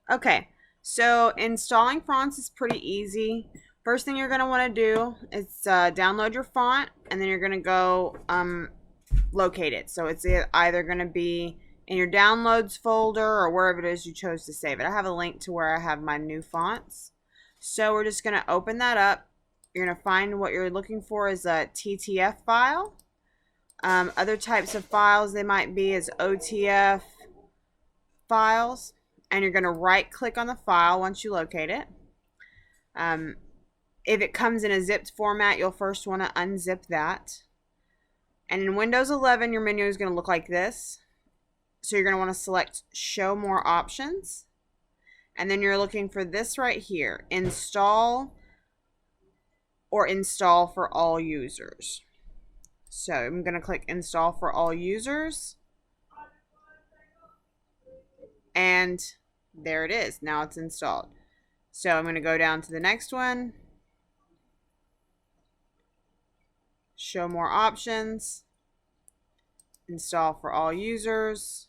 Okay, so installing fonts is pretty easy. First thing you're going to want to do is download your font, and then you're going to go locate it. So it's either going to be in your downloads folder or wherever it is you chose to save it. I have a link to where I have my new fonts. So we're just going to open that up. You're going to find what you're looking for is a TTF file. Other types of files they might be is OTF files. And you're going to right click on the file once you locate it. If it comes in a zipped format, you'll first want to unzip that. And in Windows 11, your menu is going to look like this. So you're going to want to select Show More Options. And then you're looking for this right here, Install or Install for all users. So I'm going to click Install for all users. And there it is. Now it's installed. So I'm going to go down to the next one. Show more options. Install for all users.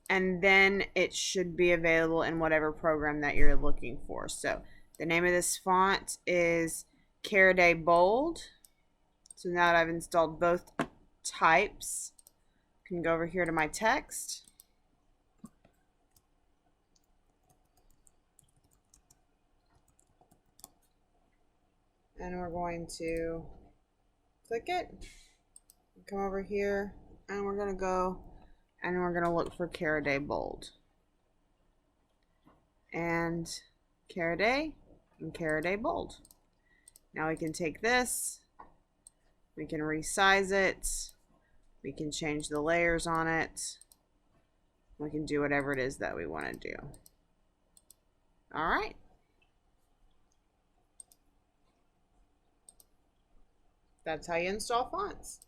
And then it should be available in whatever program that you're looking for. So the name of this font is Caraday Bold. So now that I've installed both types, I can go over here to my text. And we're going to click it, come over here, and we're going to go and we're going to look for Caraday Bold. And Caraday and Caraday Bold. Now we can take this, we can resize it, we can change the layers on it, we can do whatever it is that we want to do. All right. That's how you install fonts.